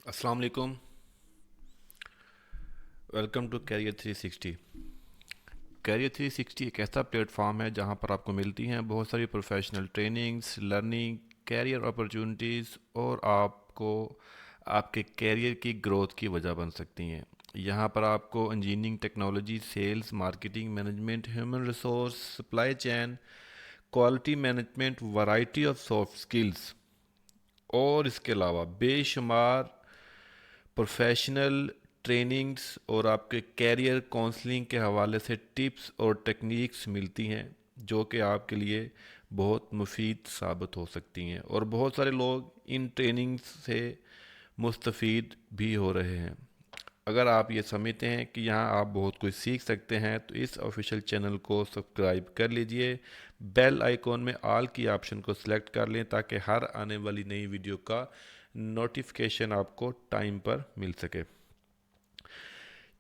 अस्सलाम वालेकुम। Welcome to career 360। Career 360 एक ऐसा प्लेटफॉर्म है जहां पर आपको मिलती हैं बहुत सारी professional trainings, learning, career opportunities और आपको आपके कैरियर की ग्रोथ की वजह बन सकती हैं। यहाँ पर आपको engineering, technology, sales, marketing, management, human resource, supply chain, quality management, variety of soft skills और इसके अलावा बेशुमार प्रोफेशनल ट्रेनिंग्स और आपके कैरियर काउंसलिंग के हवाले से टिप्स और टेक्निक्स मिलती हैं जो कि आपके लिए बहुत मुफीद साबित हो सकती हैं और बहुत सारे लोग इन ट्रेनिंग्स से मुस्तफ़ीद भी हो रहे हैं। अगर आप ये समझते हैं कि यहाँ आप बहुत कुछ सीख सकते हैं तो इस ऑफिशियल चैनल को सब्सक्राइब कर लीजिए। बेल आइकॉन में ऑल की ऑप्शन को सिलेक्ट कर लें ताकि हर आने वाली नई वीडियो का नोटिफिकेशन आपको टाइम पर मिल सके।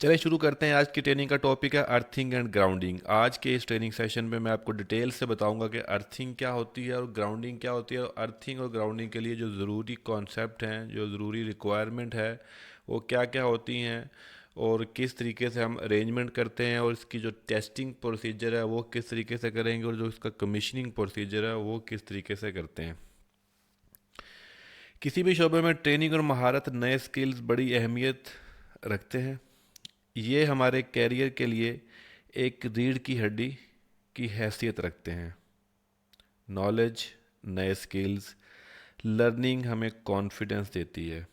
चलिए शुरू करते हैं। आज की ट्रेनिंग का टॉपिक है अर्थिंग एंड ग्राउंडिंग। आज के इस ट्रेनिंग सेशन में मैं आपको डिटेल से बताऊंगा कि अर्थिंग क्या होती है और ग्राउंडिंग क्या होती है, और अर्थिंग और ग्राउंडिंग के लिए जो ज़रूरी कॉन्सेप्ट हैं, जो ज़रूरी रिक्वायरमेंट है, वो क्या क्या होती हैं और किस तरीके से हम अरेंजमेंट करते हैं, और इसकी जो टेस्टिंग प्रोसीजर है वो किस तरीके से करेंगे, और जो इसका कमीशनिंग प्रोसीजर है वो किस तरीके से करते हैं। किसी भी शोबे में ट्रेनिंग और महारत, नए स्किल्स बड़ी अहमियत रखते हैं। ये हमारे कैरियर के लिए एक रीढ़ की हड्डी की हैसियत रखते हैं। नॉलेज, नए स्किल्स, लर्निंग हमें कॉन्फिडेंस देती है।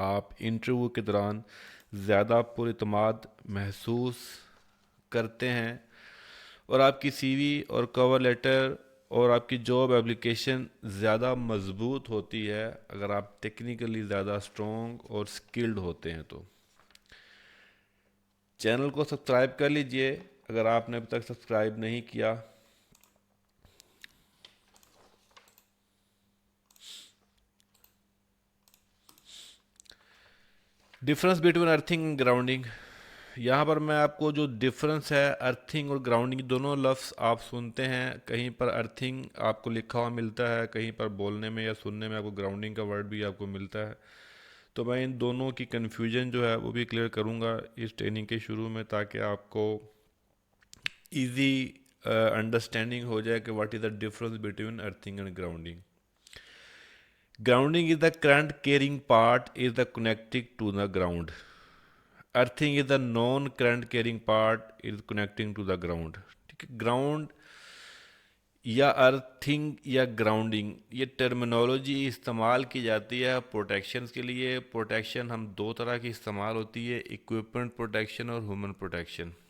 आप इंटरव्यू के दौरान ज़्यादा पुरइत्माद महसूस करते हैं और आपकी सीवी और कवर लेटर और आपकी जॉब एप्लीकेशन ज़्यादा मजबूत होती है अगर आप टेक्निकली ज़्यादा स्ट्रॉन्ग और स्किल्ड होते हैं तो। चैनल को सब्सक्राइब कर लीजिए अगर आपने अभी तक सब्सक्राइब नहीं किया। Difference between earthing and grounding. यहाँ पर मैं आपको जो डिफरेंस है, अर्थिंग और ग्राउंडिंग दोनों लफ्ज़ आप सुनते हैं, कहीं पर अर्थिंग आपको लिखा हुआ मिलता है, कहीं पर बोलने में या सुनने में आपको ग्राउंडिंग का वर्ड भी आपको मिलता है। तो मैं इन दोनों की कन्फ्यूजन जो है वो भी क्लियर करूँगा इस ट्रेनिंग के शुरू में, ताकि आपको ईजी अंडरस्टैंडिंग हो जाए कि what is the difference between earthing and grounding. Grounding is the current carrying part is the connecting to the ground. Earthing is the non current carrying part is connecting to the ground. ठीक है, ground या earthing या grounding ये terminology इस्तेमाल की जाती है protection के लिए। प्रोटेक्शन हम दो तरह की इस्तेमाल होती है, इक्विपमेंट प्रोटेक्शन और ह्यूमन प्रोटेक्शन।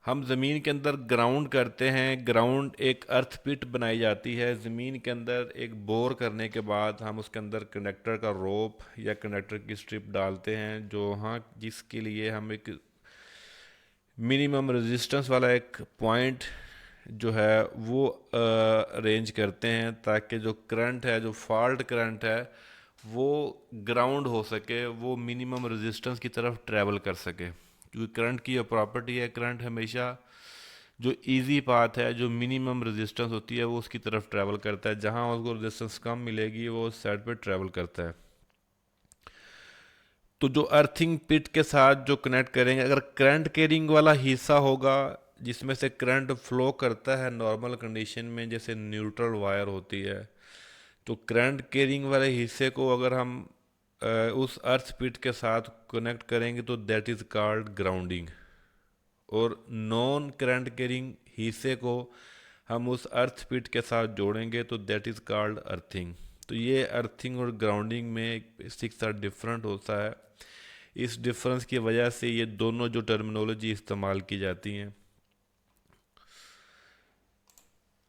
हम ज़मीन के अंदर ग्राउंड करते हैं, ग्राउंड एक अर्थ पिट बनाई जाती है। ज़मीन के अंदर एक बोर करने के बाद हम उसके अंदर कंडक्टर का रोप या कंडक्टर की स्ट्रिप डालते हैं, जो हाँ जिसके लिए हम एक मिनिमम रेजिस्टेंस वाला एक पॉइंट जो है वो अरेंज करते हैं, ताकि जो करंट है, जो फॉल्ट करंट है, वो ग्राउंड हो सके, वो मिनिमम रेजिस्टेंस की तरफ ट्रैवल कर सके। क्योंकि करंट की ये प्रॉपर्टी है, करंट हमेशा जो इजी पाथ है, जो मिनिमम रेजिस्टेंस होती है, वो उसकी तरफ ट्रैवल करता है। जहाँ उसको रेजिस्टेंस कम मिलेगी वो उस साइड पे ट्रैवल करता है। तो जो अर्थिंग पिट के साथ जो कनेक्ट करेंगे, अगर करंट कैरिंग वाला हिस्सा होगा जिसमें से करंट फ्लो करता है नॉर्मल कंडीशन में, जैसे न्यूट्रल वायर होती है, तो करंट कैरिंग वाले हिस्से को अगर हम उस अर्थ पिट के साथ कनेक्ट करेंगे तो दैट इज़ कॉल्ड ग्राउंडिंग। और नॉन करंट कैरिंग हिस्से को हम उस अर्थ पिट के साथ जोड़ेंगे तो दैट इज़ कॉल्ड अर्थिंग। तो ये अर्थिंग और ग्राउंडिंग में एक बेसिक सा डिफरेंट होता है। इस डिफरेंस की वजह से ये दोनों जो टर्मिनोलॉजी इस्तेमाल की जाती हैं।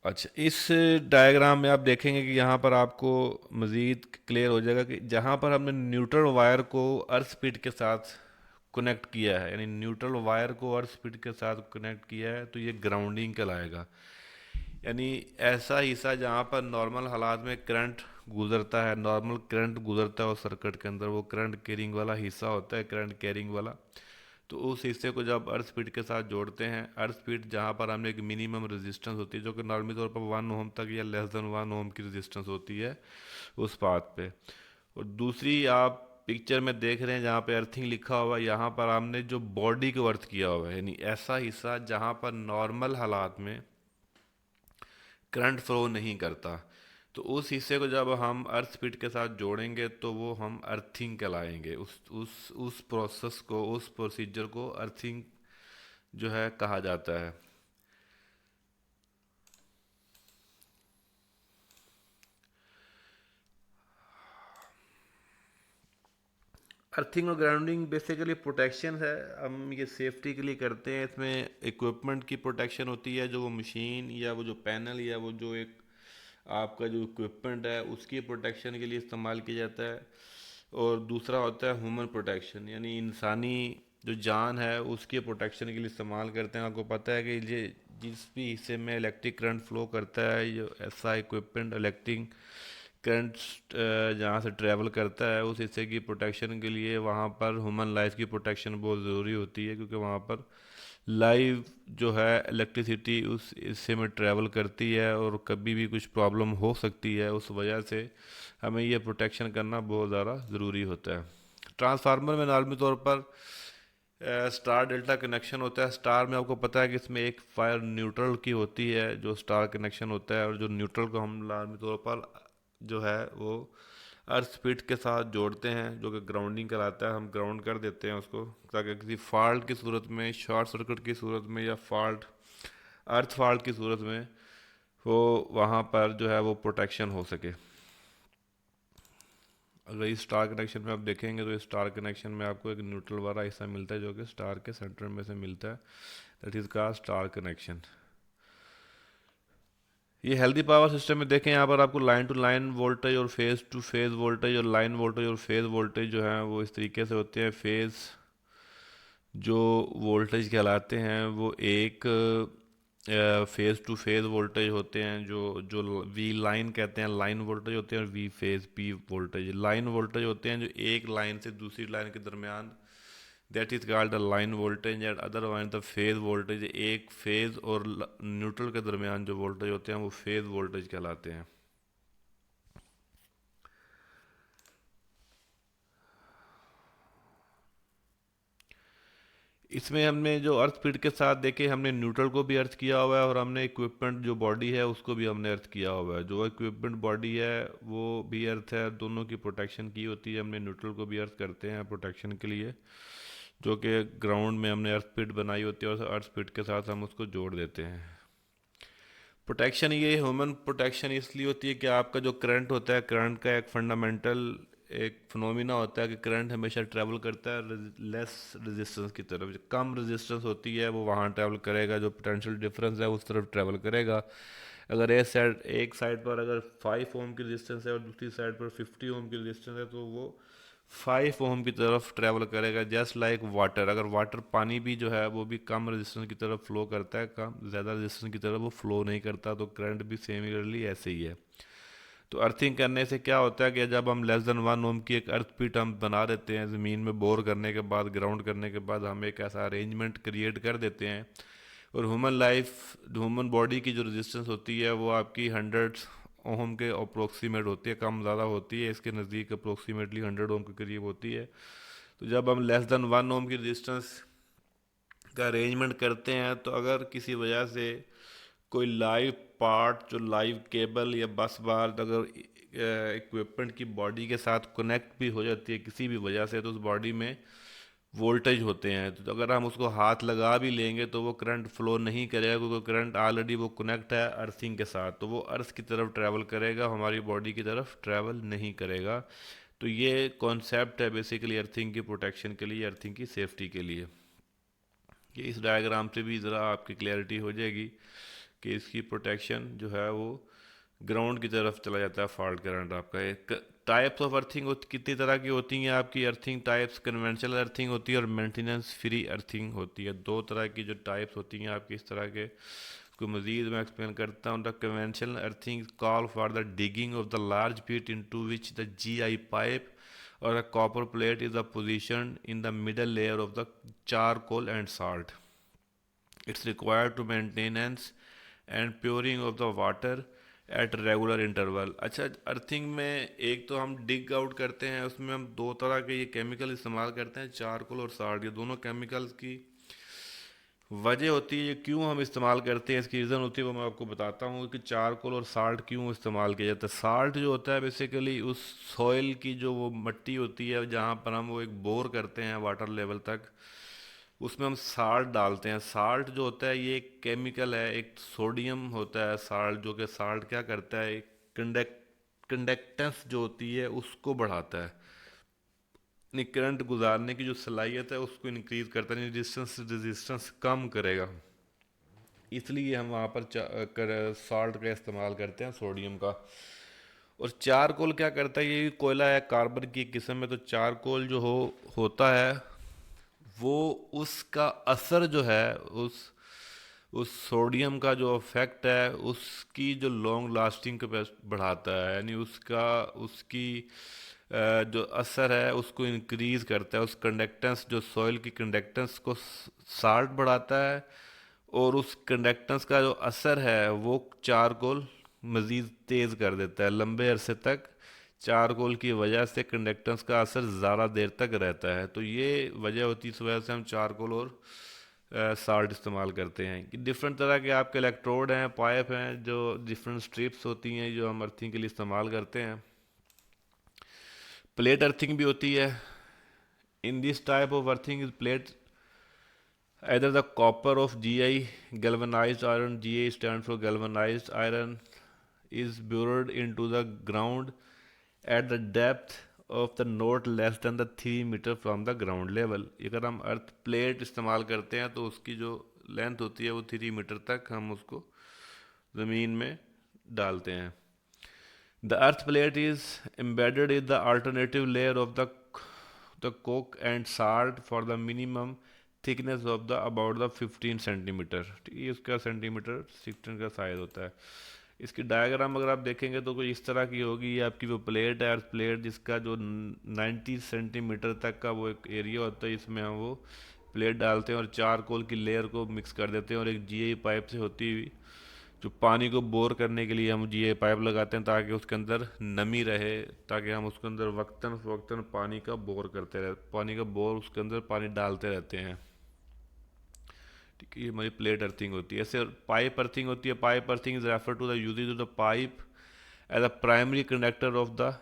अच्छा, इस डायग्राम में आप देखेंगे कि यहाँ पर आपको मज़ीद क्लियर हो जाएगा कि जहाँ पर हमने न्यूट्रल वायर को अर्थ पिट के साथ कनेक्ट किया है, यानी न्यूट्रल वायर को अर्थ पिट के साथ कनेक्ट किया है, तो ये ग्राउंडिंग कहलाएगा। यानी ऐसा हिस्सा जहाँ पर नॉर्मल हालात में करंट गुजरता है, नॉर्मल करंट गुजरता है उस सर्किट के अंदर, वो करंट कैरिंग वाला हिस्सा होता है, करंट कैरिंग वाला। तो उस हिस्से को जब अर्थ स्पीड के साथ जोड़ते हैं, अर्थ स्पीड जहाँ पर हमने एक मिनिमम रेजिस्टेंस होती है जो कि नॉर्मली तौर पर 1 ओम तक या लेस देन 1 ओम की रेजिस्टेंस होती है उस पाथ पे। और दूसरी आप पिक्चर में देख रहे हैं जहाँ पे अर्थिंग लिखा हुआ है, यहाँ पर हमने जो बॉडी को अर्थ किया हुआ है, यानी ऐसा हिस्सा जहाँ पर नॉर्मल हालात में करंट फ्लो नहीं करता। तो उस हिस्से को जब हम अर्थ स्पीड के साथ जोड़ेंगे तो वो हम अर्थिंग कहलाएंगे। उस प्रोसेस को, उस प्रोसीजर को अर्थिंग जो है कहा जाता है। अर्थिंग और ग्राउंडिंग बेसिकली प्रोटेक्शन है, हम ये सेफ्टी के लिए करते हैं। इसमें इक्विपमेंट की प्रोटेक्शन होती है, जो वो मशीन या वो जो पैनल या वो जो एक आपका जो इक्विपमेंट है उसकी प्रोटेक्शन के लिए इस्तेमाल किया जाता है। और दूसरा होता है ह्यूमन प्रोटेक्शन, यानी इंसानी जो जान है उसकी प्रोटेक्शन के लिए इस्तेमाल करते हैं। आपको पता है कि ये जिस भी हिस्से में इलेक्ट्रिक करंट फ्लो करता है, जो ऐसा इक्विपमेंट इलेक्ट्रिक करंट जहाँ से ट्रैवल करता है उस हिस्से की प्रोटेक्शन के लिए वहाँ पर ह्यूमन लाइफ की प्रोटेक्शन बहुत ज़रूरी होती है, क्योंकि वहाँ पर लाइव जो है इलेक्ट्रिसिटी उस हिस्से में ट्रैवल करती है और कभी भी कुछ प्रॉब्लम हो सकती है। उस वजह से हमें ये प्रोटेक्शन करना बहुत ज़्यादा ज़रूरी होता है। ट्रांसफार्मर में नॉर्मली तौर पर स्टार डेल्टा कनेक्शन होता है। स्टार में आपको पता है कि इसमें एक फायर न्यूट्रल की होती है जो स्टार कनेक्शन होता है, और जो न्यूट्रल को हम नॉर्मली तौर पर जो है वो अर्थ स्पीड के साथ जोड़ते हैं, जो कि ग्राउंडिंग कराता है। हम ग्राउंड कर देते हैं उसको, ताकि किसी फॉल्ट की सूरत में, शॉर्ट सर्किट की सूरत में या फॉल्ट अर्थ फॉल्ट की सूरत में वो वहाँ पर जो है वो प्रोटेक्शन हो सके। अगर इस स्टार कनेक्शन में आप देखेंगे तो इस स्टार कनेक्शन में आपको एक न्यूट्रल वाला हिस्सा मिलता है जो कि स्टार के सेंटर में से मिलता है। दैट इज का स्टार कनेक्शन। ये हेल्दी पावर सिस्टम में देखें, यहाँ पर आपको लाइन टू लाइन वोल्टेज और फेज टू फेज वोल्टेज और लाइन वोल्टेज और फेज वोल्टेज जो है वो इस तरीके से होते हैं। फेज जो वोल्टेज कहलाते हैं वो एक फेज टू फेज वोल्टेज होते हैं, जो जो वी लाइन कहते हैं लाइन वोल्टेज होते हैं, और V phase P voltage line voltage होते हैं, जो एक लाइन से दूसरी लाइन के दरमियान, that is called the line voltage. And otherwise the phase voltage, एक फेज और न्यूट्रल के दरमियान जो वोल्टेज होते हैं वो फेज वोल्टेज कहलाते हैं। इसमें हमने जो अर्थ स्पीड के साथ देखे, हमने न्यूट्रल को भी अर्थ किया हुआ है और हमने इक्विपमेंट जो बॉडी है उसको भी हमने अर्थ किया हुआ है। जो इक्विपमेंट बॉडी है वो भी अर्थ है, दोनों की प्रोटेक्शन की होती है। हमने न्यूट्रल को भी अर्थ करते हैं प्रोटेक्शन के लिए, जो कि ग्राउंड में हमने अर्थ स्पीड बनाई होती है और अर्थ स्पीड के साथ हम उसको जोड़ देते हैं। प्रोटेक्शन, ये ह्यूमन प्रोटेक्शन इसलिए होती है कि आपका जो करंट होता है, करंट का एक फंडामेंटल एक फिनोमिना होता है कि करंट हमेशा ट्रैवल करता है लेस रेजिस्टेंस की तरफ। जो कम रेजिस्टेंस होती है वो वहाँ ट्रैवल करेगा, जो पोटेंशियल डिफरेंस है उस तरफ ट्रैवल करेगा। अगर एक साइड पर अगर 5 ओम की रेजिस्टेंस है और दूसरी साइड पर 50 ओम की रेजिस्टेंस है तो वो 5 ओम की तरफ ट्रैवल करेगा। जस्ट लाइक वाटर, अगर वाटर पानी भी जो है वो भी कम रेजिस्टेंस की तरफ फ्लो करता है, कम ज़्यादा रेजिस्टेंस की तरफ वो फ्लो नहीं करता, तो करंट भी सिमिलरली ऐसे ही है। तो अर्थिंग करने से क्या होता है कि जब हम लेस देन 1 ओम की एक अर्थ पीट हम बना देते हैं, ज़मीन में बोर करने के बाद, ग्राउंड करने के बाद हम एक ऐसा अरेंजमेंट क्रिएट कर देते हैं। और ह्यूमन बॉडी की जो रेजिस्टेंस होती है वो आपकी 100 ओम के अप्रोक्सीमेट होती है, कम ज़्यादा होती है, इसके नज़दीक अप्रोक्सीमेटली 100 ओम के करीब होती है। तो जब हम लेस देन 1 ओम की रेजिस्टेंस का अरेंजमेंट करते हैं, तो अगर किसी वजह से कोई लाइव पार्ट, जो लाइव केबल या बस बार अगर इक्विपमेंट की बॉडी के साथ कनेक्ट भी हो जाती है किसी भी वजह से, तो उस बॉडी में वोल्टेज होते हैं। तो अगर हम उसको हाथ लगा भी लेंगे तो वो करंट फ्लो नहीं करेगा, क्योंकि करंट ऑलरेडी वो कनेक्ट है अर्थिंग के साथ, तो वो अर्थ की तरफ ट्रैवल करेगा, हमारी बॉडी की तरफ ट्रैवल नहीं करेगा। तो ये कॉन्सेप्ट है बेसिकली अर्थिंग की प्रोटेक्शन के लिए, अर्थिंग की सेफ्टी के लिए। ये इस डायग्राम से भी ज़रा आपकी क्लैरिटी हो जाएगी कि इसकी प्रोटेक्शन जो है वो ग्राउंड की तरफ चला जाता है फॉल्ट करंट आपका। एक टाइप्स ऑफ अर्थिंग कितनी तरह की होती हैं आपकी अर्थिंग टाइप्स? कन्वेंशनल अर्थिंग होती है और मेंटेनेंस फ्री अर्थिंग होती है। दो तरह की जो टाइप्स होती हैं आपकी इस तरह के, उसको मज़ीद मैं एक्सप्लेन करता हूँ। The conventional earthing call for the digging of the large pit into which the GI pipe और a copper plate is positioned in the middle layer of the charcoal and salt. It's required to maintenance and puring of the water at regular interval. अच्छा, earthing में एक तो हम dig out करते हैं, उसमें हम दो तरह के ये केमिकल इस्तेमाल करते हैं, चारकोल और साल्ट। ये दोनों केमिकल्स की वजह होती है, ये क्यों हम इस्तेमाल करते हैं, इसकी रीज़न होती है, वो मैं आपको बताता हूँ कि चारकोल और साल्ट क्यों इस्तेमाल किया जाता है। साल्ट जो होता है बेसिकली उस सॉइल की जो वो मिट्टी होती है जहाँ पर हम वो एक बोर करते हैं वाटर लेवल तक, उसमें हम साल्ट डालते हैं। साल्ट जो होता है ये एक केमिकल है, एक सोडियम होता है साल्ट, जो कि साल्ट क्या करता है, कंडक्टेंस जो होती है उसको बढ़ाता है, यानी करंट गुजारने की जो सलाहियत है उसको इंक्रीज करता है, रेजिस्टेंस कम करेगा। इसलिए हम वहाँ पर साल्ट का इस्तेमाल करते हैं, सोडियम का। और चारकोल क्या करता है, ये कोयला है, कार्बन की किस्म में। तो चारकोल जो होता है वो उसका असर जो है उस सोडियम का जो इफेक्ट है उसकी जो लॉन्ग लास्टिंग कैपेसिटी बढ़ाता है, यानी उसकी जो असर है उसको इंक्रीज करता है। उस कंडक्टेंस जो सॉइल की कंडक्टेंस को साल्ट बढ़ाता है, और उस कंडक्टेंस का जो असर है वो चारकोल मज़ीद तेज़ कर देता है। लंबे अरसे तक चारकोल की वजह से कंडक्टेंस का असर ज़्यादा देर तक रहता है। तो ये वजह होती है, इस वजह से हम चारकोल और साल्ट इस्तेमाल करते हैं। कि डिफरेंट तरह के आपके इलेक्ट्रोड हैं, पाइप हैं, जो डिफरेंट स्ट्रिप्स होती हैं जो हम अर्थिंग के लिए इस्तेमाल करते हैं। प्लेट अर्थिंग भी होती है। In this type of earthing is plate either the copper of GI, galvanized iron, GI stands for galvanized iron, is buried into the ground at the depth of the not less than the 3 metre from the ground level. अगर हम अर्थ plate इस्तेमाल करते हैं तो उसकी जो length होती है वो 3 मीटर तक हम उसको ज़मीन में डालते हैं। The earth plate is embedded in the alternative layer of the coke and salt for the minimum thickness of the about the 15 centimetre. ठीक है, इसका सेंटीमीटर 16 का साइज होता है। इसकी डायग्राम अगर आप देखेंगे तो कुछ इस तरह की होगी। ये आपकी वो प्लेट है, अर्थ प्लेट, जिसका जो 90 सेंटीमीटर तक का वो एक एरिया होता है, इसमें हम वो प्लेट डालते हैं और चारकोल की लेयर को मिक्स कर देते हैं, और एक जीआई पाइप से होती हुई जो पानी को बोर करने के लिए हम जीआई पाइप लगाते हैं ताकि उसके अंदर नमी रहे, ताकि हम उसके अंदर वक्तन फवक्तन पानी का बोर करते रहे, पानी का बोर उसके अंदर पानी डालते रहते हैं। ठीक है, ये हमारी प्लेट अर्थिंग होती है। ऐसे पाइप अर्थिंग होती है। Pipe earthing is refer to the usages of the pipe as a primary conductor of the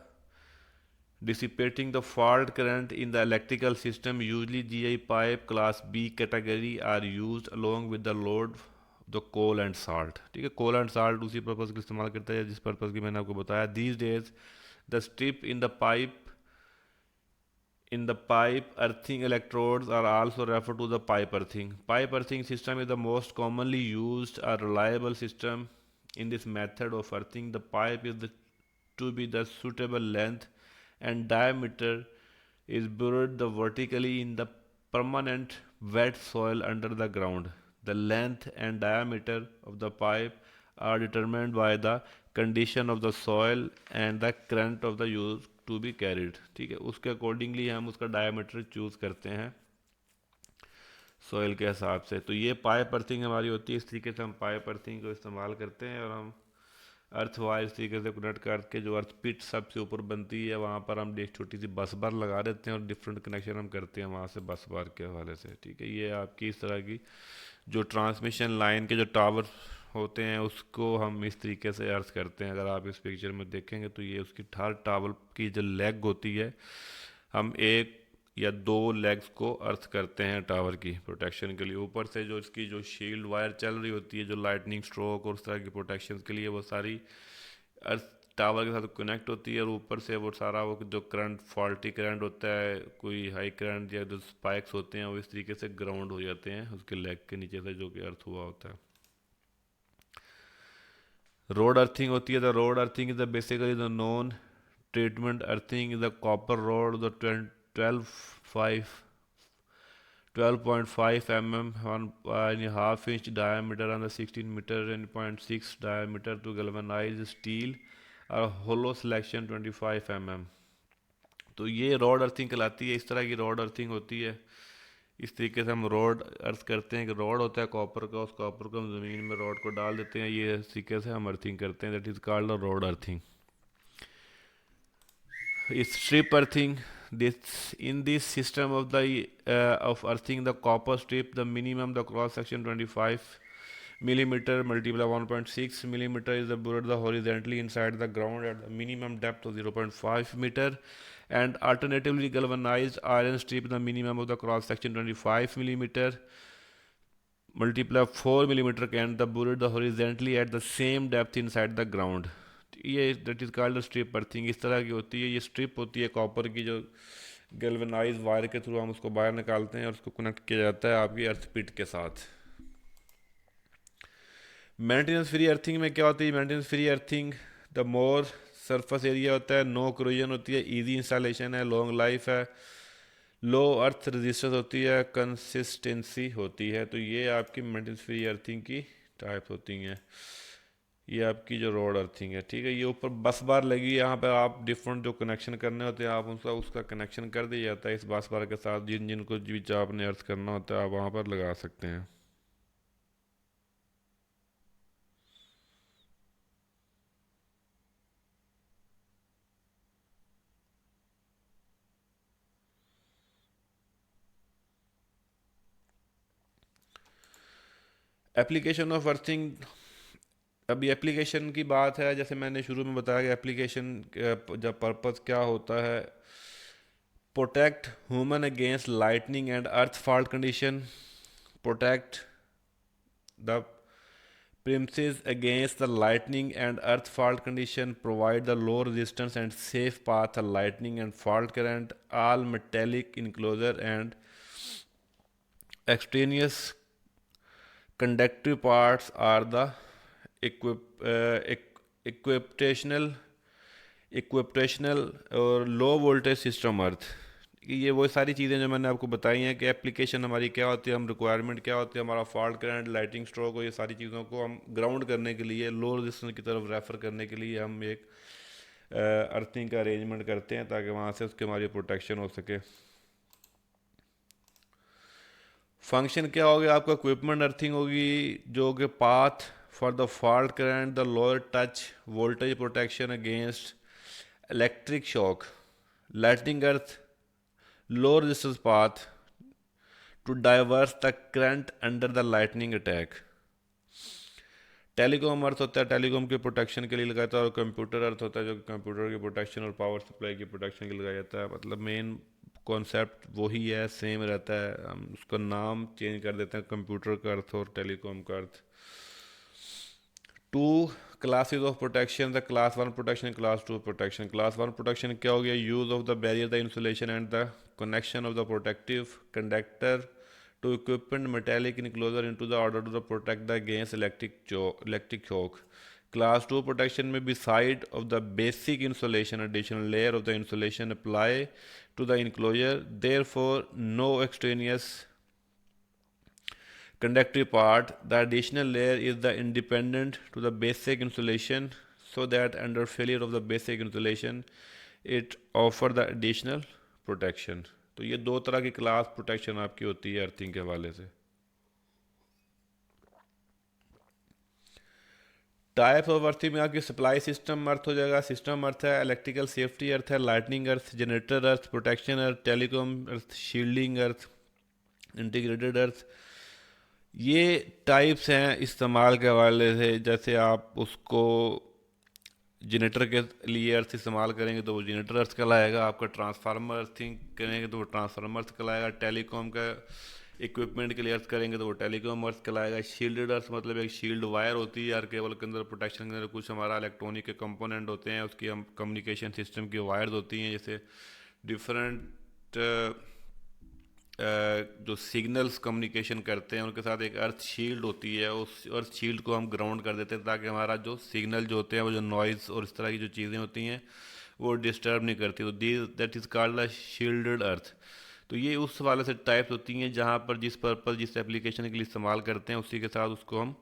dissipating the fault current in the electrical system. Usually GI pipe class B category are used along with the load the coal and salt. ठीक है, coal and salt उसी purpose के लिए इस्तेमाल करता है जिस purpose की मैंने आपको बताया। These days the strip in the pipe earthing electrodes are also referred to the pipe earthing. Pipe earthing system is the most commonly used a reliable system. In this method of earthing, the pipe is to be the suitable length and diameter is buried the vertically in the permanent wet soil under the ground. The length and diameter of the pipe are determined by the condition of the soil and the current of the use to be carried. ठीक है, उसके accordingly हम उसका diameter choose करते हैं soil के हिसाब से। तो ये पाइप अर्थिंग हमारी होती है। इस तरीके से हम पाइप अर्थिंग को इस्तेमाल करते हैं, और हम अर्थ वायर इस तरीके से कनेक्ट करके जो अर्थ पिट सबसे ऊपर बनती है वहाँ पर हम एक छोटी सी बस बार लगा देते हैं और डिफरेंट कनेक्शन हम करते हैं वहाँ से बस बार के हवाले से। ठीक है, ये आपकी इस तरह की जो ट्रांसमिशन लाइन के जो टावर होते हैं उसको हम इस तरीके से अर्थ करते हैं। अगर आप इस पिक्चर में देखेंगे तो ये उसकी हर टावर की जो लेग होती है, हम एक या दो लेग्स को अर्थ करते हैं टावर की प्रोटेक्शन के लिए। ऊपर से जो इसकी जो शील्ड वायर चल रही होती है जो लाइटनिंग स्ट्रोक और उस तरह की प्रोटेक्शन के लिए, वो सारी अर्थ टावर के साथ कनेक्ट होती है, और ऊपर से वो सारा वो जो करंट फॉल्टी करंट होता है, कोई हाई करंट या जो स्पाइक्स होते हैं वो इस तरीके से ग्राउंड हो जाते हैं उसके लेग के नीचे से जो कि अर्थ हुआ होता है। रोड अर्थिंग होती है। The road earthing is the basically the non treatment earthing is the copper road the 12.5 mm 1.5 inch diameter and the 16 meter and 0.6 diameter to galvanize steel or hollow selection 25 mm. तो ये rod earthing कहलाती है। इस तरह की rod earthing होती है। इस तरीके से हम रॉड अर्थ करते हैं कि रॉड होता है कॉपर का, उस कॉपर को हम ज़मीन में रॉड को डाल देते हैं, ये इस तरीके से हम अर्थिंग करते हैं। That is called a rod earthing. Strip earthing. This in this system of earthing the copper strip, the minimum the cross section 25 millimeter multiplied 1.6 millimeter is the buried the horizontally inside the ground at the minimum depth of 0.5 meter, and alternatively galvanized iron strip the minimum of the cross section 25 millimeter multiply 4 millimeter can the buried the horizontally at the same depth inside the ground. ये that is called strip earthing. इस तरह की होती है। ये strip होती है copper की, जो गैल्वेनाइज वायर के थ्रू हम उसको बाहर निकालते हैं और उसको कनेक्ट किया जाता है आपकी अर्थ पिट के साथ। मेंटेनेंस फ्री अर्थिंग में क्या होती है? Maintenance free earthing, the more surface area होता है, नो क्रोजन होती है, इजी इंस्टॉलेशन है, लॉन्ग लाइफ है, लो अर्थ रेजिस्टेंस होती है, कंसिस्टेंसी होती है। तो ये आपकी मेंटेनेंस फ्री अर्थिंग की टाइप होती हैं। ये आपकी जो रोड अर्थिंग है, ठीक है। ये ऊपर बस बार लगी है, यहाँ पर आप डिफरेंट जो कनेक्शन करने होते हैं आप उसका कनेक्शन कर दिया जाता है इस बस बार के साथ। जिनको भी आपने अर्थ करना होता है आप वहाँ पर लगा सकते हैं। Application of earthing. अभी एप्लीकेशन की बात है, जैसे मैंने शुरू में बताया कि एप्लीकेशन जब पर्पस क्या होता है, protect human against lightning and earth fault condition, protect the premises against the lightning and earth fault condition, provide the low resistance and safe path of lightning and fault current, all metallic enclosure and extraneous conductive parts are the equiptational और low voltage system अर्थ। ये वो सारी चीज़ें जो मैंने आपको बताई हैं कि एप्लीकेशन हमारी क्या होती है, हम रिक्वायरमेंट क्या होती है, हमारा फॉल्ट करंट, लाइटिंग स्ट्रोक, ये सारी चीज़ों को हम ग्राउंड करने के लिए, लो रेजिस्टेंस की तरफ रेफ़र करने के लिए हम एक अर्थिंग का अरेंजमेंट करते हैं ताकि वहाँ से उसकी हमारी प्रोटेक्शन हो सके। फंक्शन क्या हो गया आपका? इक्विपमेंट अर्थिंग होगी, जो कि path for the fault current, the lower touch voltage protection against electric shock, lightning earth, low resistance path to diverse the current under the lightning attack। Telecom earth होता है, telecom के protection के लिए लगाया जाता है, और कंप्यूटर अर्थ होता है जो कंप्यूटर की प्रोटेक्शन और पावर सप्लाई की प्रोटेक्शन के लिए लगाया जाता है। मतलब मेन कॉन्सेप्ट वही है, सेम रहता है, हम उसका नाम चेंज कर देते हैं, कंप्यूटर का अर्थ और टेलीकॉम का अर्थ। Two classes of protection, the class one protection, class two protection. Class one protection क्या हो गया? Use of the barrier, the insulation and the connection of the protective conductor to equipment metallic enclosure into the order to protect the against electric shock। Class 2 protection में beside of the basic insulation additional layer of the insulation apply to the enclosure, therefore no extraneous conductive part, the additional layer is the independent to the basic insulation so that under failure of the basic insulation it offer the additional protection. तो ये दो तरह की class protection आपकी होती है earthing के हवाले से। टाइप्स ऑफ अर्थिंग में आपकी सप्लाई सिस्टम अर्थ हो जाएगा, सिस्टम अर्थ है, इलेक्ट्रिकल सेफ्टी अर्थ है, लाइटनिंग अर्थ, जनरेटर अर्थ, प्रोटेक्शन अर्थ, टेलीकॉम अर्थ, शील्डिंग अर्थ, इंटीग्रेटेड अर्थ। ये टाइप्स हैं इस्तेमाल के हवाले से। जैसे आप उसको जनरेटर के लिए अर्थ इस्तेमाल करेंगे तो वो जनरेटर अर्थ कहलाएगा, आपका ट्रांसफार्मर अर्थिंग करेंगे तो वो ट्रांसफार्मर अर्थ कहलाएगा, टेलीकॉम का इक्विपमेंट के लिए अर्थ करेंगे तो वो टेलीकॉम अर्थ कहलाएगा। शील्डेड अर्थ मतलब एक शील्ड वायर होती है यार, केबल के अंदर प्रोटेक्शन के अंदर कुछ हमारा इलेक्ट्रॉनिक के कंपोनेंट होते हैं, उसकी हम कम्युनिकेशन सिस्टम की वायर्स होती हैं, जैसे डिफरेंट जो सिग्नल्स कम्युनिकेशन करते हैं उनके साथ एक अर्थ शील्ड होती है। उस अर्थ शील्ड को हम ग्राउंड कर देते हैं ताकि हमारा जो सिग्नल जो होते हैं वो जो नॉइज़ और इस तरह की जो चीज़ें होती हैं वो डिस्टर्ब नहीं करती। तो that is called a shielded earth. तो ये उस वाले से टाइप्स होती हैं जहाँ पर जिस पर्पज़ जिस एप्लीकेशन के लिए इस्तेमाल करते हैं उसी के साथ उसको हम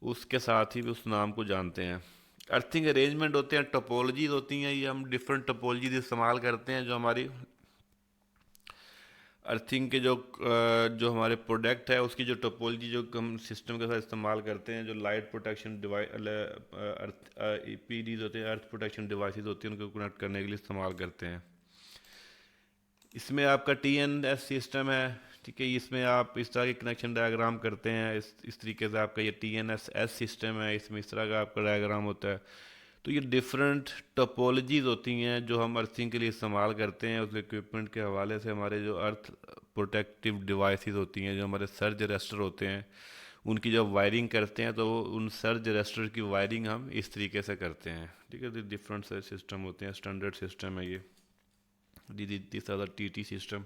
उसके साथ ही उस नाम को जानते हैं। अर्थिंग अरेंजमेंट होते हैं, टोपोलॉजीज होती हैं, ये हम डिफरेंट टोपोलॉजीज इस्तेमाल करते हैं जो हमारी अर्थिंग के जो हमारे प्रोडक्ट है उसकी जो टोपोलॉजी जो हम सिस्टम के साथ इस्तेमाल करते हैं, जो लाइट प्रोटेक्शन डिवाइस अर्थ पीडीज होते हैं, अर्थ प्रोटेक्शन डिवाइसेस होती हैं, उनको कनेक्ट करने के लिए इस्तेमाल करते हैं। इसमें आपका टीएनएस सिस्टम है, ठीक है, इसमें आप इस तरह के कनेक्शन डायग्राम करते हैं, इस तरीके से आपका ये टीएनएस सिस्टम है, इसमें इस तरह का आपका डायग्राम होता है। तो ये डिफरेंट टोपोलॉजीज होती हैं जो हम अर्थिंग के लिए इस्तेमाल करते हैं। उस इक्विपमेंट के हवाले से हमारे जो अर्थ प्रोटेक्टिव डिवाइसेस होती हैं, जो हमारे सर्ज अरेस्टर होते हैं, उनकी जब वायरिंग करते हैं तो उन सर्ज अरेस्टर की वायरिंग हम इस तरीके से करते हैं, ठीक है। डिफरेंट से सिस्टम होते हैं, स्टैंडर्ड सिस्टम है ये, this are the TT system.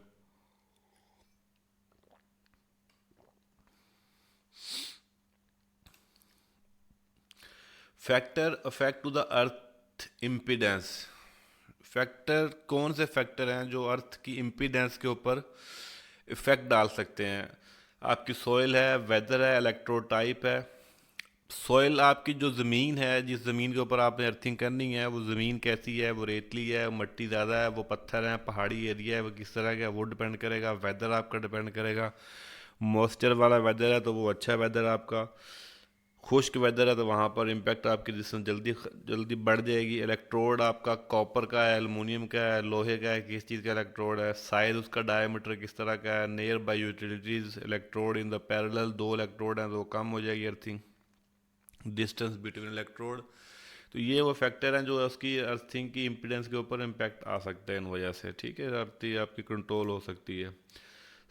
Factor affect to the earth impedance. Factor कौन से फैक्टर हैं जो अर्थ की इम्पीडेंस के ऊपर इफेक्ट डाल सकते हैं? आपकी सॉइल है, वेदर है, इलेक्ट्रोटाइप है। सॉइल आपकी जो ज़मीन है, जिस ज़मीन के ऊपर आपने अर्थिंग करनी है, वो ज़मीन कैसी है, वो रेतली है, वो मिट्टी ज़्यादा है, वो पत्थर है, पहाड़ी एरिया है, वो किस तरह का है, वो डिपेंड करेगा। वेदर आपका डिपेंड करेगा, मॉइस्चर वाला वेदर है तो वो अच्छा वेदर है आपका, खुश्क वेदर है तो वहाँ पर इम्पैक्ट आपकी जिसम जल्दी जल्दी बढ़ जाएगी। इलेक्ट्रोड आपका कॉपर का है, एलुमिनियम का है, लोहे का है, किस चीज़ का इलेक्ट्रोड है, साइज उसका डायमीटर किस तरह का है, near by utilities electrode in the parallel, दो इलेक्ट्रोड हैं तो कम हो जाएगी अर्थिंग, डिस्टेंस बिटवीन इलेक्ट्रोड। तो ये वो फैक्टर हैं जो उसकी अर्थिंग की इम्पीडेंस के ऊपर इम्पैक्ट आ सकता है इन वजह से, ठीक है। अर्थिंग आपकी कंट्रोल हो सकती है।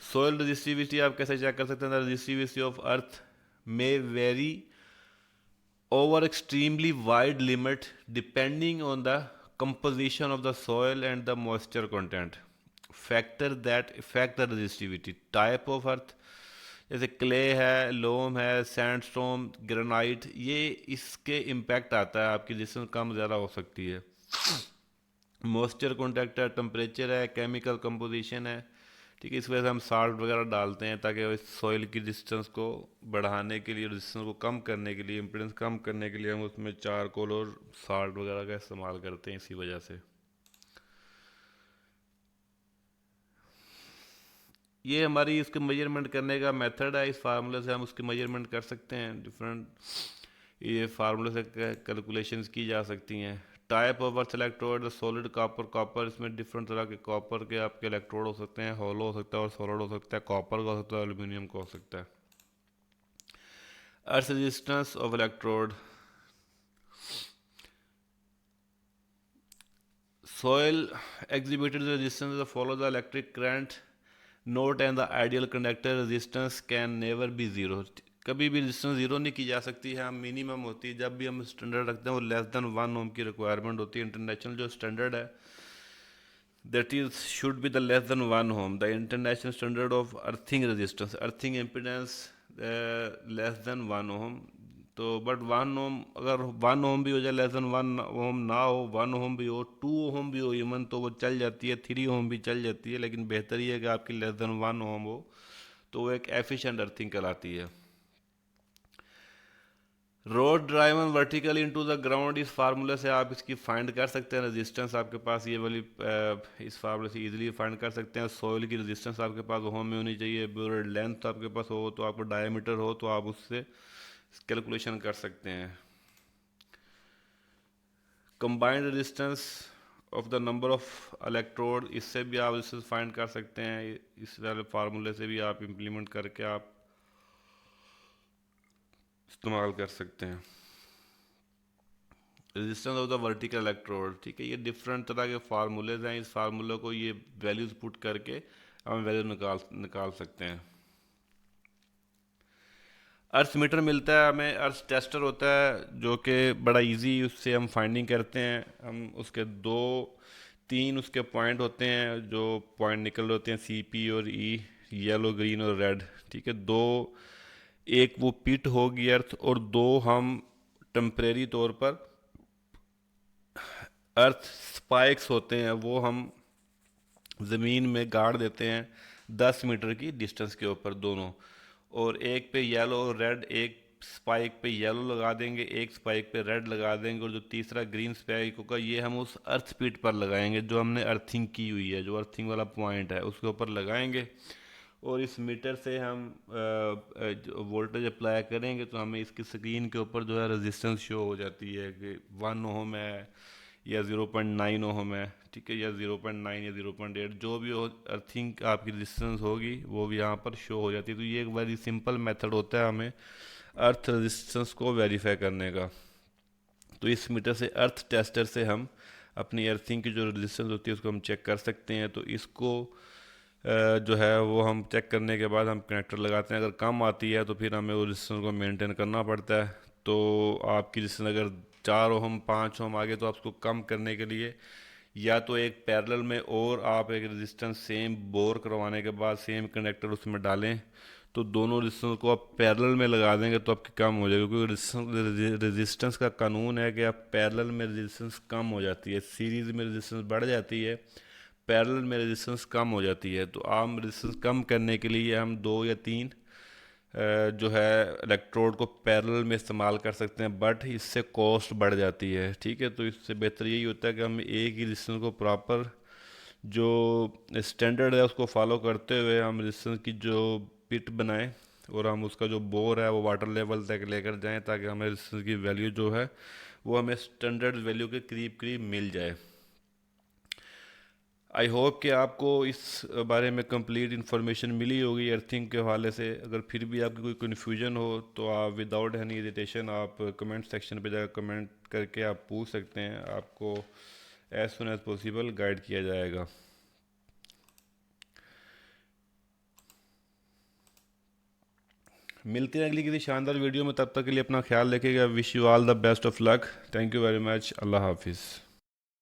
सोयल रजिस्टिविटी आप कैसे चेक कर सकते हैं? Resistivity of earth may very over extremely wide limit depending on the composition of the soil and the moisture content. Factor that affect the resistivity, type of earth, जैसे clay है, लोम है, sandstone, granite, ये इसके impact आता है, आपकी resistance कम ज़्यादा हो सकती है। मॉइस्चर कॉन्टैक्ट है, टेम्परेचर है, केमिकल कंपोजिशन है, ठीक है। इस वजह से हम साल्ट वगैरह डालते हैं ताकि इस सॉइल की रेजिस्टेंस को बढ़ाने के लिए, रेजिस्टेंस को कम करने के लिए, इम्पीडेंस कम करने के लिए हम उसमें चारकोल और साल्ट वगैरह का इस्तेमाल करते हैं इसी वजह से। ये हमारी इसके मेजरमेंट करने का मेथड है, इस फार्मूले से हम उसकी मेजरमेंट कर सकते हैं। डिफरेंट ये फार्मूले से कैलकुलेशंस की जा सकती हैं। Type of earth electrode, solid copper, copper इसमें डिफरेंट तरह के कॉपर के आपके इलेक्ट्रोड हो सकते हैं, हॉलो हो सकता है और सॉलिड हो सकता है, कॉपर का हो सकता है, एल्यूमिनियम का हो सकता है। Earth resistance of electrode, soil exhibited the resistance that follow the electric current note and the ideal conductor resistance can never be zero। कभी भी रेजिस्टेंस जीरो नहीं की जा सकती है, हम मिनिमम होती है। जब भी हम स्टैंडर्ड रखते हैं वो लेस देन 1 ओम की रिक्वायरमेंट होती है। इंटरनेशनल जो स्टैंडर्ड है that is should be the less than 1 ohm, the international standard of earthing resistance, earthing impedance less than 1 ohm. तो बट 1 ओम, अगर 1 ओम भी हो जाए, लेस देन 1 ओम ना हो, 1 ओम भी हो, 2 ओम भी हो इवन, तो वो चल जाती है, 3 ओम भी चल जाती है, लेकिन बेहतर ये है कि आपकी लेस देन 1 ओम हो, तो वो एक एफिशिएंट अर्थिंग कहलाती है। Road driven vertically into the ground, इस फार्मूले से आप इसकी फाइंड कर सकते हैं। रेजिस्टेंस आपके पास ये वाली इस फार्मूले से इजीली फाइंड कर सकते हैं। सॉइल की रेजिस्टेंस आपके पास होम में होनी चाहिए, ब्यूरेड लेंथ आपके पास हो, तो आपको डायमीटर हो, तो आप उससे कैलकुलेशन कर सकते हैं। Combined resistance of the number of electrode, इससे भी आप इससे फाइंड कर सकते हैं। इस वाले फार्मूले से भी आप इम्प्लीमेंट करके आप इस्तेमाल कर सकते हैं। Resistance of the vertical electrode, ठीक है। ये डिफरेंट तरह के फार्मूलेज हैं, इस फार्मूले को ये वैल्यूज पुट करके हम वैल्यू निकाल सकते हैं। अर्थ मीटर मिलता है हमें, अर्थ टेस्टर होता है जो कि बड़ा इजी, उससे हम फाइंडिंग करते हैं। हम उसके 2-3 उसके पॉइंट होते हैं, जो पॉइंट निकल रहे होते हैं सी पी और ई, येलो, ग्रीन और रेड, ठीक है। दो, एक वो पिट होगी अर्थ, और दो हम टेम्परेरी तौर पर अर्थ स्पाइक्स होते हैं, वो हम ज़मीन में गाड़ देते हैं 10 मीटर की डिस्टेंस के ऊपर दोनों। और एक पे येलो और रेड, एक स्पाइक पे येलो लगा देंगे, एक स्पाइक पे रेड लगा देंगे, और जो तीसरा ग्रीन स्पाइक होगा ये हम उस अर्थ पीट पर लगाएंगे जो हमने अर्थिंग की हुई है, जो अर्थिंग वाला पॉइंट है उसके ऊपर लगाएंगे। और इस मीटर से हम वोल्टेज अप्लाई करेंगे तो हमें इसकी स्क्रीन के ऊपर जो है रेजिस्टेंस शो हो जाती है कि 1 ओहम है या 0.9 ओहम है, ठीक है, या 0.9 या 0.8, जो भी हो अर्थिंग आपकी रेजिस्टेंस होगी वो भी यहाँ पर शो हो जाती है। तो ये एक वेरी सिंपल मेथड होता है हमें अर्थ रेजिस्टेंस को वेरीफाई करने का। तो इस मीटर से, अर्थ टेस्टर से, हम अपनी अर्थिंग की जो रेजिस्टेंस होती है उसको हम चेक कर सकते हैं। तो इसको जो है वो हम चेक करने के बाद हम कनेक्टर लगाते हैं। अगर कम आती है तो फिर हमें वो रेजिस्टेंस को मेंटेन करना पड़ता है। तो आपकी रेजिस्टेंस अगर 4 ओहम 5 ओहम आ गए तो आप उसको कम करने के लिए या तो एक पैरेलल में और आप एक रेजिस्टेंस सेम बोर करवाने के बाद सेम कनेक्टर उसमें डालें, तो दोनों रेजिस्टेंस को आप पैरेलल में लगा देंगे तो आपकी कम हो जाएगी। क्योंकि रेजिस्टेंस का कानून है कि आप पैरेलल में रेजिस्टेंस कम हो जाती है, सीरीज़ में रेजिस्टेंस बढ़ जाती है, पैरेलल में रेजिस्टेंस कम हो जाती है। तो आम रेजिस्टेंस कम करने के लिए हम 2 या 3 जो है इलेक्ट्रोड को पैरेलल में इस्तेमाल कर सकते हैं, बट इससे कॉस्ट बढ़ जाती है, ठीक है। तो इससे बेहतर यही होता है कि हम एक ही रेजिस्टेंस को प्रॉपर जो स्टैंडर्ड है उसको फॉलो करते हुए हम रेजिस्टेंस की जो पिट बनाएं और हम उसका जो बोर है वो वाटर लेवल तक लेकर जाएं, ताकि हमें रेजिस्टेंस की वैल्यू जो है वो हमें स्टैंडर्ड वैल्यू के करीब करीब मिल जाए। आई होप कि आपको इस बारे में कंप्लीट इन्फॉर्मेशन मिली होगी अर्थिंग के हवाले से। अगर फिर भी आपकी कोई कन्फ्यूजन हो तो आप विदाउट एनी इरिटेशन आप कमेंट सेक्शन पे जाकर कमेंट करके आप पूछ सकते हैं, आपको as soon as possible guide किया जाएगा। मिलते हैं अगली किसी शानदार वीडियो में, तब तक के लिए अपना ख्याल रखिएगा। Wish you all the best of luck. Thank you very much. अल्लाह हाफिज़।